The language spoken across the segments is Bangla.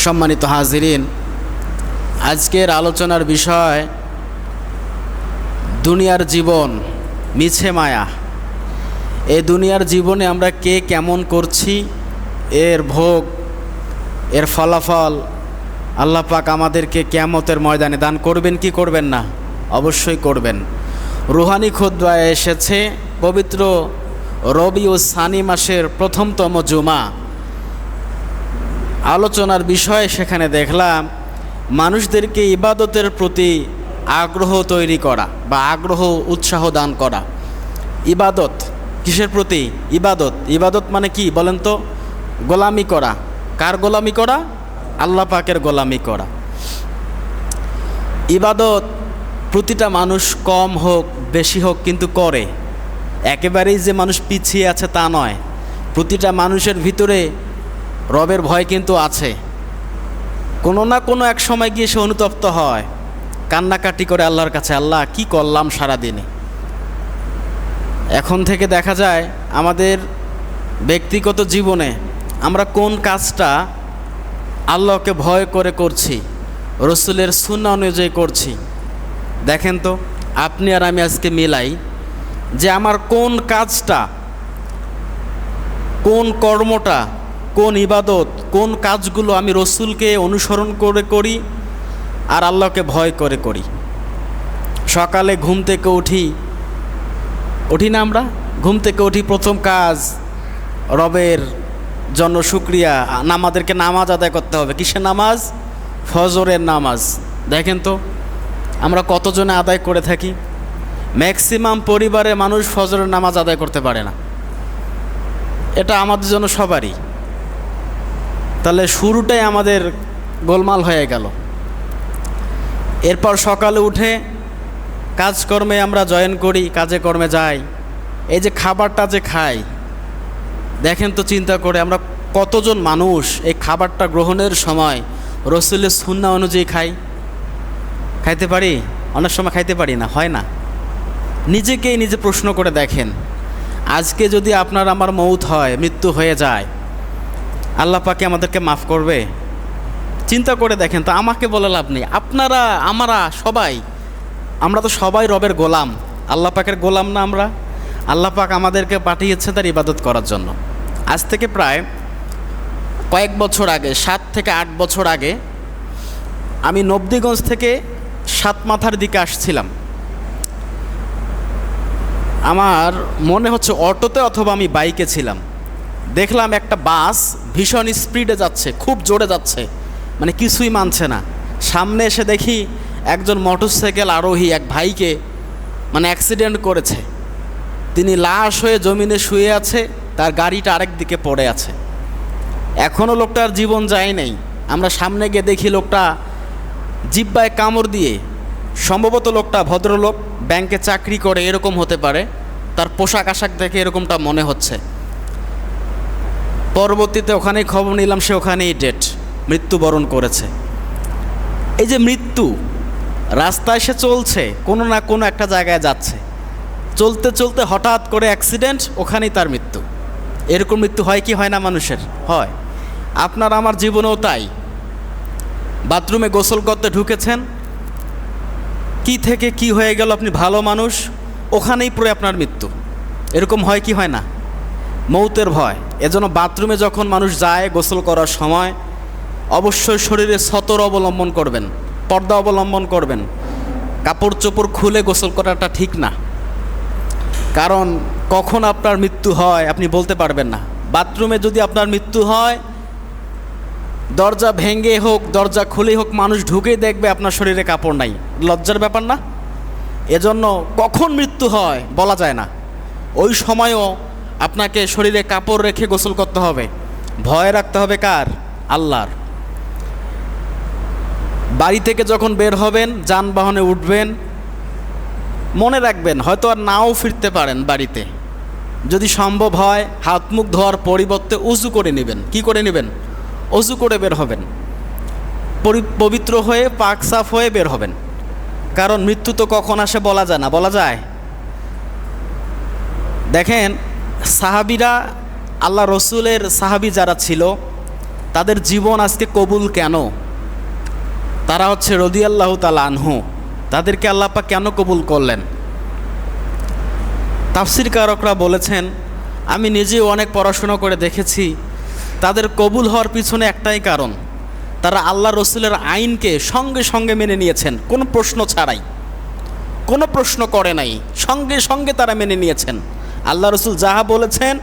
সম্মানিত হাজিরিন, আজকের আলোচনার বিষয় দুনিয়ার জীবন মিছে মায়া। এই দুনিয়ার জীবনে আমরা কে কেমন করছি, এর ভোগ, এর ফলাফল আল্লাহ পাক আমাদেরকে কিয়ামতের ময়দানে দান করবেন কি করবেন না? অবশ্যই করবেন। রুহানি খুতবায় এসেছে পবিত্র রবিউল সানি মাসের প্রথমতম জুমা। আলোচনার বিষয় সেখানে দেখলাম মানুষদেরকে ইবাদতের প্রতি আগ্রহ তৈরি করা বা আগ্রহ উৎসাহ দান করা। ইবাদত কিসের প্রতি? ইবাদত মানে কি বলেন তো? গোলামি করা। কার গোলামি করা? আল্লাহ পাকের গোলামি করা। ইবাদত প্রতিটা মানুষ কম হোক বেশি হোক কিন্তু করে। একেবারেই যে মানুষ পিছিয়ে আছে তা নয়। প্রতিটা মানুষের ভিতরে রবের ভয় কিন্তু আছে। কোনো না কোনো এক সময় গিয়ে সে অনুতপ্ত হয়, কান্নাকাটি করে আল্লাহর কাছে, আল্লাহ কি করলাম সারাদিনে। এখন থেকে দেখা যায় আমাদের ব্যক্তিগত জীবনে আমরা কোন কাজটা আল্লাহকে ভয় করে করছি, রসুলের সুন্নাহ অনুযায়ী করছি। দেখেন তো, আপনি আর আমি আজকে মিলাই যে আমার কোন কাজটা, কোন কর্মটা, কোন ইবাদত, কোন কাজগুলো আমি রসুলকে অনুসরণ করে করি আর আল্লাহকে ভয় করে করি। সকালে ঘুম থেকে উঠি না আমরা? ঘুম থেকে উঠি, প্রথম কাজ রবের জন্য শুকরিয়া, আমাদেরকে নামাজ আদায় করতে হবে। কিসের নামাজ? ফজরের নামাজ। দেখেন তো আমরা কতজনে আদায় করে থাকি? ম্যাক্সিমাম পরিবারে মানুষ ফজরের নামাজ আদায় করতে পারে না। এটা আমাদের জন্য সবারই। তাহলে শুরুটাই আমাদের গোলমাল হয়ে গেল। এরপর সকালে উঠে কাজকর্মে আমরা জয়েন করি, কাজে কর্মে যাই। এই যে খাবারটা যে খাই, দেখেন তো চিন্তা করে আমরা কতজন মানুষ এই খাবারটা গ্রহণের সময় রসুলের সুন্নাহ অনুযায়ী খাইতে পারি? অনেক সময় খাইতে পারি না, হয় না? নিজেকেই নিজে প্রশ্ন করে দেখেন, আজকে যদি আপনার আমার মৌত হয়, মৃত্যু হয়ে যায়, আল্লাহ পাকে আমাদেরকে মাফ করবে? চিন্তা করে দেখেন তো। আমাকে বলে লাভ নেই, আপনারা আমরা তো সবাই রবের গোলাম, আল্লাহ পাকের গোলাম না আমরা? আল্লাহ পাক আমাদেরকে পাঠিয়েছে তার ইবাদত করার জন্য। আজ থেকে প্রায় কয়েক বছর আগে, 7 থেকে 8 বছর আগে, আমি নবদিগঞ্জ থেকে সাতমাথার দিকে আসছিলাম। আমার মনে হচ্ছে অটোতে অথবা আমি বাইকে ছিলাম। দেখলাম একটা বাস ভীষণ স্পিডে যাচ্ছে, খুব জোরে যাচ্ছে, মানে কিছুই মানছে না। সামনে এসে দেখি একজন মোটরসাইকেল আরোহী এক ভাইকে অ্যাক্সিডেন্ট করেছে। তিনি লাশ হয়ে জমিনে শুয়ে আছে, তার গাড়িটা আরেক দিকে পড়ে আছে। এখনও লোকটার জীবন যায় নাই। আমরা সামনে গিয়ে দেখি লোকটা জিহ্বায় কামড় দিয়ে, সম্ভবত লোকটা ভদ্রলোক, ব্যাংকে চাকরি করে, এরকম হতে পারে, তার পোশাক আশাক দেখে এরকমটা মনে হচ্ছে। পরবর্তীতে ওখানেই খবর নিলাম, সে ওখানেই মৃত্যুবরণ করেছে। এই যে মৃত্যু, রাস্তায় সে চলছে, কোনো না কোনো একটা জায়গায় যাচ্ছে, চলতে চলতে হঠাৎ করে অ্যাক্সিডেন্ট, ওখানেই তার মৃত্যু। এরকম মৃত্যু হয় কি হয় না মানুষের? হয়। আপনার আমার জীবনেও তাই। বাথরুমে গোসল করতে ঢুকেছেন, কি থেকে কি হয়ে গেল, আপনি ভালো মানুষ, ওখানেই পড়ে আপনার মৃত্যু। এরকম হয় কি হয় না? মৌতের ভয়। এজন্য বাথরুমে যখন মানুষ যায় গোসল করার সময় অবশ্যই শরীরে সতর অবলম্বন করবেন, পর্দা অবলম্বন করবেন। কাপড় চোপড় খুলে গোসল করাটা ঠিক না, কারণ কখন আপনার মৃত্যু হয় আপনি বলতে পারবেন না। বাথরুমে যদি আপনার মৃত্যু হয়, দরজা ভেঙে হোক দরজা খুলে হোক, মানুষ ঢুকেই দেখবে আপনার শরীরে কাপড় নাই। লজ্জার ব্যাপার না? এজন্য কখন মৃত্যু হয় বলা যায় না। ওই সময়ও আপনাকে শরীরে কাপড় রেখে গোসল করতে হবে। ভয় রাখতে হবে কার? আল্লাহর। বাড়ি থেকে যখন বের হবেন, যানবাহনে উঠবেন, মনে রাখবেন হয়তো আর নাও ফিরতে পারেন বাড়িতে। যদি সম্ভব হয় হাত মুখ ধোয়ার পরিবর্তে উজু করে নেবেন। কি করে নেবেন? অজু করে বের হবেন, পবিত্র হয়ে পাক সাফ হয়ে বের হবেন। কারণ মৃত্যু তো কখন আসে বলা যায় না। বলা যায়? দেখেন সাহাবীরা, আল্লাহ রসুলের সাহাবী যারা ছিল তাদের জীবন আজকে কবুল কেন? তারা হচ্ছে রাদিয়াল্লাহু তাআলা আনহু। তাদেরকে আল্লাহ পাক কেন কবুল করলেন? তাফসীর কারকরা বলেছেন, আমি নিজেও অনেক পড়াশোনা করে দেখেছি, তাদের কবুল হওয়ার পিছনে একটাই কারণ, তারা আল্লাহ রসুলের আইনকে সঙ্গে সঙ্গে মেনে নিয়েছেন, কোনো প্রশ্ন ছাড়াই, কোনো প্রশ্ন করে নাই, সঙ্গে সঙ্গে তারা মেনে নিয়েছেন। আল্লাহ রসুল যাহা বলেছেন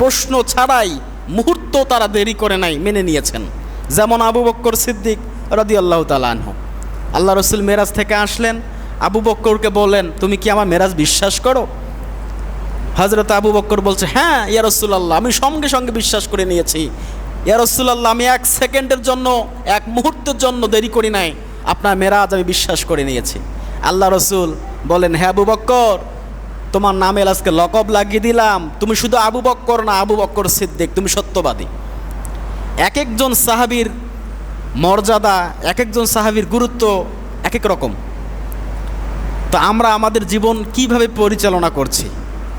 প্রশ্ন ছাড়াই, মুহূর্ত তারা দেরি করে নাই, মেনে নিয়েছেন। যেমন আবু বকর সিদ্দিক রাদিয়াল্লাহু তাআলা আনহু, আল্লাহ রসুল মেরাজ থেকে আসলেন, আবু বকরকে বললেন, তুমি কি আমার মেরাজ বিশ্বাস করো? হযরত আবু বকর বলছে, হ্যাঁ ইয়া রাসূলুল্লাহ, আমি সঙ্গে সঙ্গে বিশ্বাস করে নিয়েছি। ইয়া রাসূলুল্লাহ, আমি এক সেকেন্ডের জন্য, এক মুহূর্তের জন্য দেরি করি নাই, আপনার মেরাজ আমি বিশ্বাস করে নিয়েছি। আল্লাহ রসুল বলেন, হ্যাঁ আবু বকর, তোমার নামে আজকে লকব লাগিয়ে দিলাম, তুমি শুধু আবু বকর না, আবু বকর সিদ্দিক, তুমি সত্যবাদী। এক একজন সাহাবীর মর্যাদা, এক একজন সাহাবীর গুরুত্ব এক এক রকম। তো আমরা আমাদের জীবন কিভাবে পরিচালনা করছি?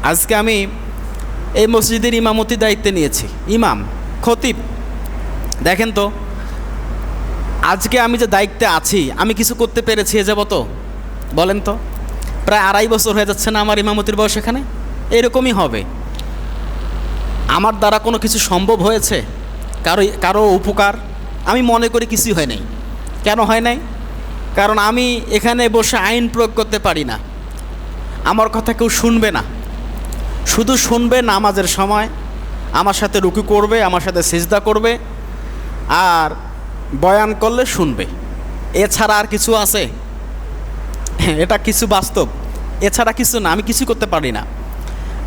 আজকে আমি এই মসজিদের ইমামতির দায়িত্বে নিয়েছি, ইমাম, খতিব। দেখেন তো, আজকে আমি যে দায়িত্বে আছি, আমি কিছু করতে পেরেছি এ যাবত? বলেন তো, প্রায় 2.5 বছর হয়ে যাচ্ছে না আমার ইমামতির বয়স এখানে? এরকমই হবে। আমার দ্বারা কোনো কিছু সম্ভব হয়েছে? কারো উপকার? আমি মনে করি কিছুই হয় নাই। কেন হয় নাই? কারণ আমি এখানে বসে আইন প্রয়োগ করতে পারি না, আমার কথা কেউ শুনবে না। শুধু শুনবে নামাজের সময়, আমার সাথে রুকু করবে, আমার সাথে সিজদা করবে, আর বয়ান করলে শুনবে। এছাড়া আর কিছু আছে? এটা কিছু বাস্তব, এছাড়া কিছু না, আমি কিছু করতে পারি না।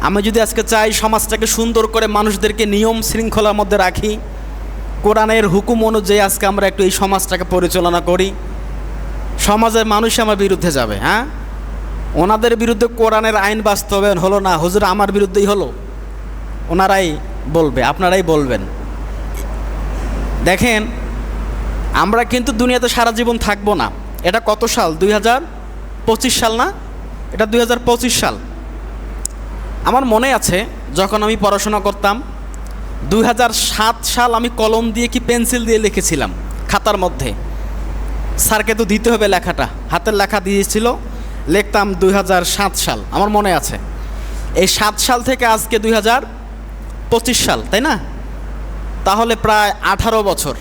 আমি যদি আজকে চাই সমাজটাকে সুন্দর করে মানুষদেরকে নিয়ম শৃঙ্খলার মধ্যে রাখি, কোরআনের হুকুম অনুযায়ী আজকে আমরা একটু এই সমাজটাকে পরিচালনা করি, সমাজের মানুষ আমার বিরুদ্ধে যাবে। হ্যাঁ, ওনাদের বিরুদ্ধে কোরআনের আইন বাস্তবায়ন হলো না, হুজুর আমার বিরুদ্ধেই হলো, ওনারাই বলবে, আপনারাই বলবেন। দেখেন, আমরা কিন্তু দুনিয়াতে সারা জীবন থাকবো না। এটা কত সাল? 2025 সাল না? এটা 2025 সাল। আমার মনে আছে যখন আমি পড়াশোনা করতাম, 2007 সাল আমি কলম দিয়ে কি পেন্সিল দিয়ে লিখেছিলাম খাতার মধ্যে। স্যারকে তো দিতে হবে লেখাটা, হাতের লেখা দিয়েছিল, লিখতাম 2007 সাল, আমার মনে আছে। এই 7 সাল থেকে আজকে 2025 সাল, তাই না? তাহলে প্রায় 18 বছর,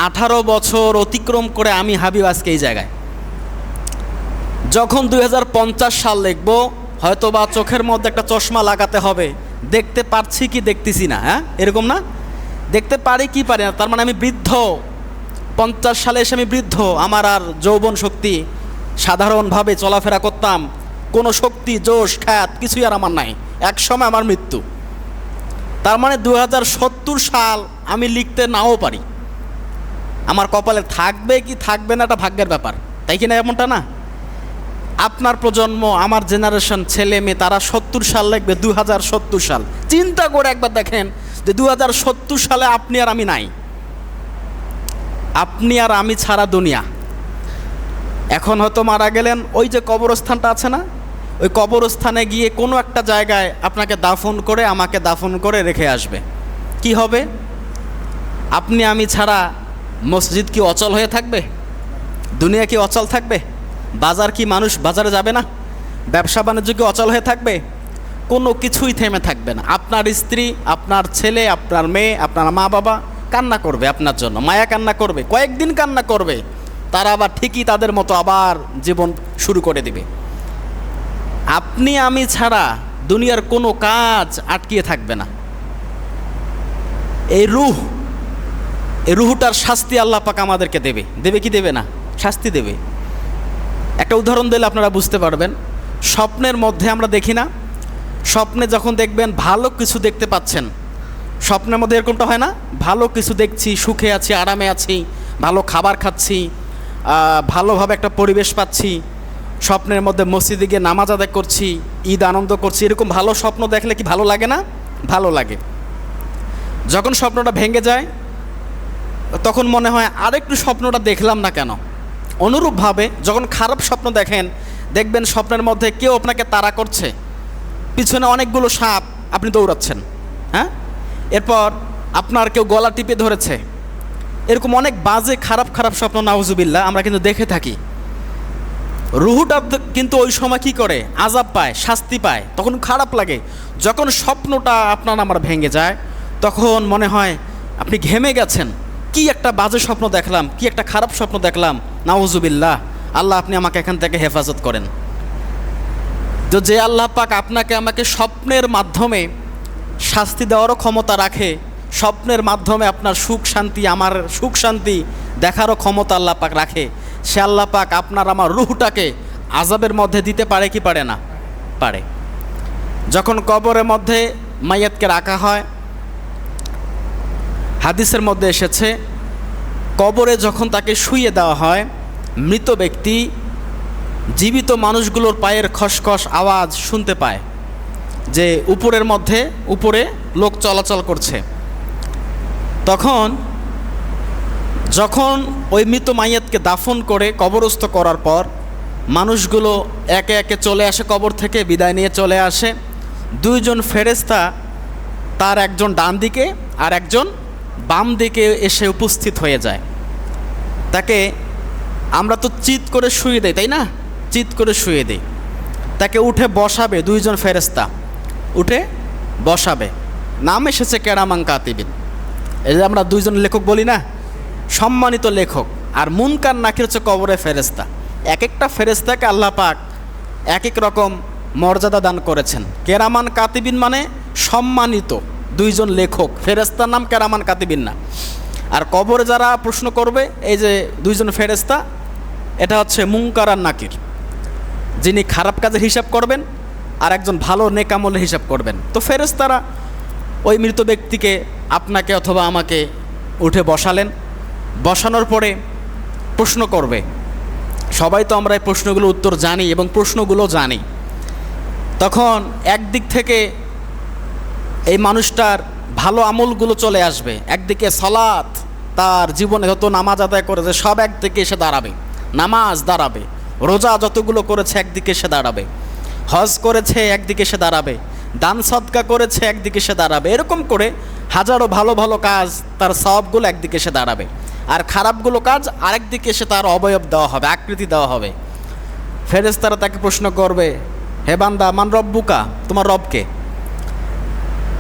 18 বছর অতিক্রম করে আমি হাবিব আজকে এই জায়গায়। যখন 2050 সাল লিখব, হয়তো বা চোখের মধ্যে একটা চশমা লাগাতে হবে, দেখতে পারছি কি দেখতেছি না। হ্যাঁ, এরকম না? দেখতে পারি কি পারি না, তার মানে আমি বৃদ্ধ। 50 সালে এসে আমি বৃদ্ধ, আমার আর যৌবন শক্তি, সাধারণভাবে চলাফেরা করতাম, কোনো শক্তি, জোশ, খ্যাত কিছুই আর আমার নাই। এক সময় আমার মৃত্যু। তার মানে 2070 সাল আমি লিখতে নাও পারি, আমার কপালে থাকবে কি থাকবে না এটা ভাগ্যের ব্যাপার, তাই কি না? এমনটা না? আপনার প্রজন্ম, আমার জেনারেশন, ছেলে মেয়ে, তারা 70 সাল লিখবে, 2070 সাল। চিন্তা করে একবার দেখেন যে 2070 সালে আপনি আর আমি নাই, আপনি আর আমি ছাড়া দুনিয়া। এখন হয়তো মারা গেলেন, ওই যে কবরস্থানটা আছে না, ওই কবরস্থানে গিয়ে কোনো একটা জায়গায় আপনাকে দাফন করে, আমাকে দাফন করে রেখে আসবে। কি হবে? আপনি আমি ছাড়া মসজিদ কি অচল হয়ে থাকবে? দুনিয়া কি অচল থাকবে? বাজার কি মানুষ বাজারে যাবে না? ব্যবসা বাণিজ্য কি অচল হয়ে থাকবে? কোনো কিছুই থেমে থাকবে না। আপনার স্ত্রী, আপনার ছেলে, আপনার মেয়ে, আপনার মা বাবা কান্না করবে আপনার জন্য, মায়া কান্না করবে, কয়েকদিন কান্না করবে, তারা আবার ঠিকই তাদের মতো আবার জীবন শুরু করে দিবে। আপনি আমি ছাড়া দুনিয়ার কোনো কাজ আটকিয়ে থাকবে না। এই রুহটার শাস্তি আল্লাহ পাক আমাদেরকে দেবে। দেবে কি দেবে না? শাস্তি দেবে। একটা উদাহরণ দিলে আপনারা বুঝতে পারবেন। স্বপ্নের মধ্যে আমরা দেখি না, স্বপ্নে যখন দেখবেন ভালো কিছু দেখতে পাচ্ছেন, স্বপ্নের মধ্যে এরকমটা হয় না? ভালো কিছু দেখছি, সুখে আছি, আরামে আছি, ভালো খাবার খাচ্ছি, ভালোভাবে একটা পরিবেশ পাচ্ছি, স্বপ্নের মধ্যে মসজিদে গিয়ে নামাজ আদায় করছি, ঈদ আনন্দ করছি। এরকম ভালো স্বপ্ন দেখলে কি ভালো লাগে না? ভালো লাগে। যখন স্বপ্নটা ভেঙে যায় তখন মনে হয় আরেকটু স্বপ্নটা দেখলাম না কেন। অনুরূপভাবে যখন খারাপ স্বপ্ন দেখেন, দেখবেন স্বপ্নের মধ্যে কেউ আপনাকে তাড়া করছে, পিছনে অনেকগুলো সাপ, আপনি দৌড়াচ্ছেন। হ্যাঁ, এরপর আপনার কেউ গলা টিপে ধরেছে, এরকম অনেক বাজে খারাপ খারাপ স্বপ্ন নাউজুবিল্লাহ আমরা কিন্তু দেখে থাকি। রুহুটা কিন্তু ওই সময় কী করে, আযাব পায়, শাস্তি পায়, তখন খারাপ লাগে। যখন স্বপ্নটা আপনার আমার ভেঙে যায় তখন মনে হয় আপনি ঘেমে গেছেন, কি একটা বাজে স্বপ্ন দেখলাম, কি একটা খারাপ স্বপ্ন দেখলাম, নাউজুবিল্লাহ। আল্লাহ আপনি আমাকে এখান থেকে হেফাজত করেন। তো যে আল্লাহ পাক আপনাকে আমাকে স্বপ্নের মাধ্যমে শাস্তি দেওয়ারও ক্ষমতা রাখে, স্বপ্নের মাধ্যমে আপনার সুখ শান্তি, আমার সুখ শান্তি দেখারও ক্ষমতা আল্লাহ পাক রাখে, সে আল্লাহ পাক আপনার আমার রুহটাকে আযাবের মধ্যে দিতে পারে কি পারে না? পারে। যখন কবরের মধ্যে মাইয়াতকে রাখা হয়, হাদিসের মধ্যে এসেছে কবরে যখন তাকে শুইয়ে দেওয়া হয়, মৃত ব্যক্তি জীবিত মানুষগুলোর পায়ের খসখস আওয়াজ শুনতে পায় যে উপরের মধ্যে উপরে লোক চলাচল করছে। তখন যখন ওই মৃত মাইয়াতকে দাফন করে কবরস্থ করার পর মানুষগুলো একে একে চলে আসে, কবর থেকে বিদায় নিয়ে চলে আসে। দুইজন ফেরেশতা, তার একজন ডান দিকে আর একজন বাম দিকে এসে উপস্থিত হয়ে যায়। তাকে আমরা তো চিৎ করে শুয়ে দেই, তাই না? চিৎ করে শুয়ে দেই। তাকে উঠে বসাবে দুইজন ফেরেশতা, উঠে বসাবে। নাম এসেছে কেরামান কাতিবিন। এই যে আমরা দুইজন লেখক বলি না, সম্মানিত লেখক। আর মুনকার নাকির হচ্ছে কবরে ফেরেশতা। এক একটা ফেরেশতাকে আল্লাহ পাক এক এক রকম মর্যাদা দান করেছেন। কেরামান কাতিবিন মানে সম্মানিত দুইজন লেখক, ফেরেশতার নাম কেরামান কাতিবিন না। আর কবরে যারা প্রশ্ন করবে, এই যে দুইজন ফেরেশতা, এটা হচ্ছে মুনকার আর নাকির, যিনি খারাপ কাজের হিসাব করবেন আর একজন ভালো নেকামলের হিসাব করবেন। তো ফেরেশতারা ওই মৃত ব্যক্তিকে, আপনাকে অথবা আমাকে উঠে বসালেন। বসানোর পরে প্রশ্ন করবে। সবাই তো আমরা এই প্রশ্নগুলো উত্তর জানি এবং প্রশ্নগুলো জানি। তখন একদিক থেকে এই মানুষটার ভালো আমলগুলো চলে আসবে, একদিকে সালাত, তার জীবনে যত নামাজ আদায় করেছে সব একদিকে এসে দাঁড়াবে, নামাজ দাঁড়াবে, রোজা যতগুলো করেছে একদিকে এসে দাঁড়াবে, হজ করেছে একদিকে এসে দাঁড়াবে, দান সদকা করেছে একদিকে এসে দাঁড়াবে। এরকম করে হাজারো ভালো ভালো কাজ, তার সবগুলো একদিকে এসে দাঁড়াবে, আর খারাপগুলো কাজ আরেক দিকে এসে তার অবয়ব দেওয়া হবে, আকৃতি দেওয়া হবে। ফেরেশতারা তাকে প্রশ্ন করবে, হে বান্দা, মান রব্বুকা, তোমার রবকে?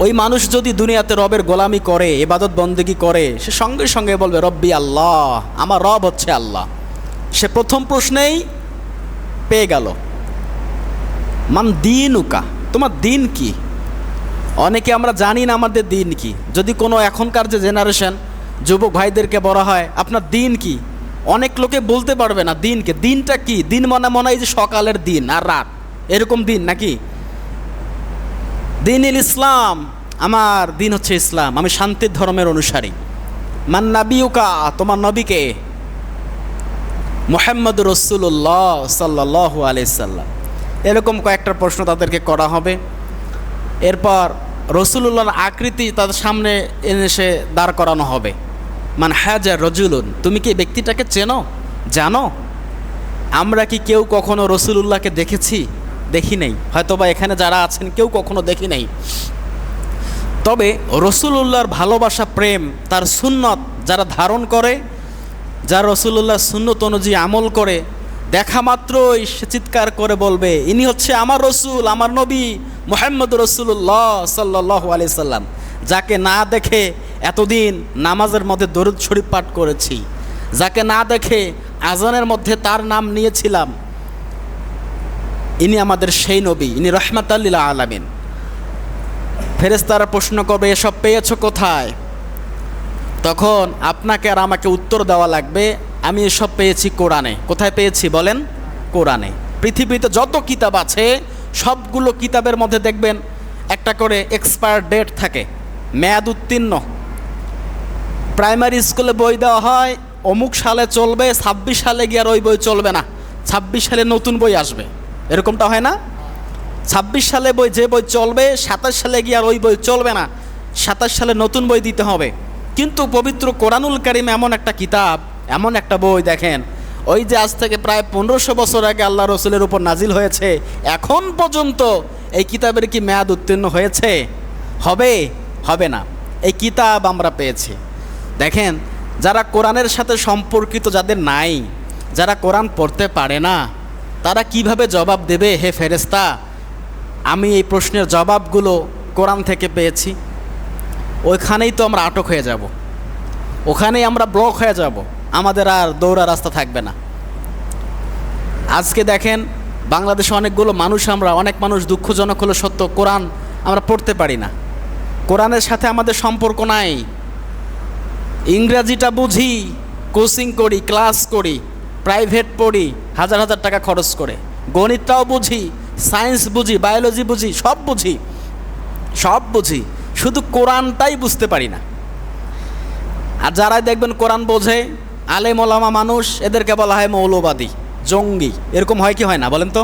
ওই মানুষ যদি দুনিয়াতে রবের গোলামি করে, ইবাদত বন্দেগী করে, সে সঙ্গে সঙ্গে বলবে রব্বি আল্লাহ, আমার রব হচ্ছে আল্লাহ। সে প্রথম প্রশ্নেই পেয়ে গেল। মান দিনুকা, তোমার দিন কি? অনেকে আমরা জানি না আমাদের দিন কি। যদি কোনো এখনকার যে জেনারেশন যুবক ভাইদেরকে বলা হয় আপনার দিন কি, অনেক লোকে বলতে পারবে না দিনকে। দিনটা কি? দিন মনে হয় যে সকালের দিন আর রাত, এরকম দিন নাকি? দিন ইসলাম, আমার দিন হচ্ছে ইসলাম, আমি শান্তির ধর্মের অনুসারী। মান নাবিউকা, তোমার নবীকে? মুহাম্মদ রাসূলুল্লাহ সাল্লাল্লাহু আলাইহি সাল্লাম। এরকম কয়েকটা প্রশ্ন তাদেরকে করা হবে। এরপর রাসূলুল্লাহর আকৃতি তাদের সামনে এসে দাঁড় করানো হবে। মান হাজা রাজুলুন, তুমি কি ব্যক্তিটাকে চেনো, জানো? আমরা কি কেউ কখনো রাসূলুল্লাহকে দেখেছি? দেখি নাই, হয়তোবা এখানে যারা আছেন কেউ কখনো দেখি নাই। তবে রাসূলুল্লাহর ভালোবাসা, প্রেম, তার সুন্নত যারা ধারণ করে, যারা রাসূলুল্লাহর সুন্নত অনুযায়ী আমল করে, দেখা মাত্রই সে চিৎকার করে বলবে ইনি হচ্ছে আমার রসুল, আমার নবী মুহাম্মদ রাসূলুল্লাহ সাল্লাল্লাহু আলাইহি সাল্লাম, যাকে না দেখে এতদিন নামাজের মধ্যে দরুদ শরীফ পাঠ করেছি, যাকে না দেখে আজানের মধ্যে তার নাম নিয়েছিলাম, ইনি আমাদের সেই নবী, ইনি রাহমাতাল লিল আলামিন। ফেরেশতারা প্রশ্ন করবে এসব পেয়েছো কোথায়? তখন আপনাকে আর আমাকে উত্তর দেওয়া লাগবে আমি এসব পেয়েছি কোরআনে। কোথায় পেয়েছি বলেন? কোরআনে। পৃথিবীতে যত কিতাব আছে সবগুলো কিতাবের মধ্যে দেখবেন একটা করে এক্সপায়ার ডেট থাকে, মেয়াদ উত্তীর্ণ। প্রাইমারি স্কুলে বই দেওয়া হয় অমুক সালে চলবে, 26 সালে গিয়ে আর ওই বই চলবে না, 26 সালে নতুন বই আসবে, এরকমটা হয় না? 26 সালে বই, যে বই চলবে 27 সালে গিয়ে আর ওই বই চলবে না, 27 সালে নতুন বই দিতে হবে। কিন্তু পবিত্র কোরআনুল কারীম এমন একটা কিতাব, এমন একটা বই, দেখেন ওই যে আজ থেকে প্রায় 1500 বছর আগে আল্লাহ রসুলের উপর নাজিল হয়েছে, এখন পর্যন্ত এই কিতাবের কি মেয়াদ উত্তীর্ণ হয়েছে? হবে? হবে না। এই কিতাব আমরা পেয়েছি। দেখেন যারা কোরআনের সাথে সম্পর্কিত যাদের নাই, যারা কোরআন পড়তে পারে না, তারা কিভাবে জবাব দেবে হে ফেরেশতা? আমি এই প্রশ্নের জবাবগুলো কোরআন থেকে পেয়েছি। ওইখানেই তো আমরা আটক হয়ে যাব, ওখানেই আমরা ব্লক হয়ে যাব, আমাদের আর দৌড়া রাস্তা থাকবে না। আজকে দেখেন বাংলাদেশে অনেকগুলো মানুষ, অনেক মানুষ, দুঃখজনক হলো সত্য, কোরআন আমরা পড়তে পারি না, কোরআনের সাথে আমাদের সম্পর্ক নাই। ইংরাজিটা বুঝি, কোচিং করি, ক্লাস করি, প্রাইভেট পড়ি হাজার হাজার টাকা খরচ করে, গণিতটাও বুঝি, সায়েন্স বুঝি, বায়োলজি বুঝি, সব বুঝি, সব বুঝি, শুধু কোরআনটাই বুঝতে পারি না। আর যারাই দেখবেন কোরআন বোঝে, আলেম ওলামা মানুষ, এদেরকে বলা হয় মৌলবাদী, জঙ্গি। এরকম হয় কি হয় না বলেন তো?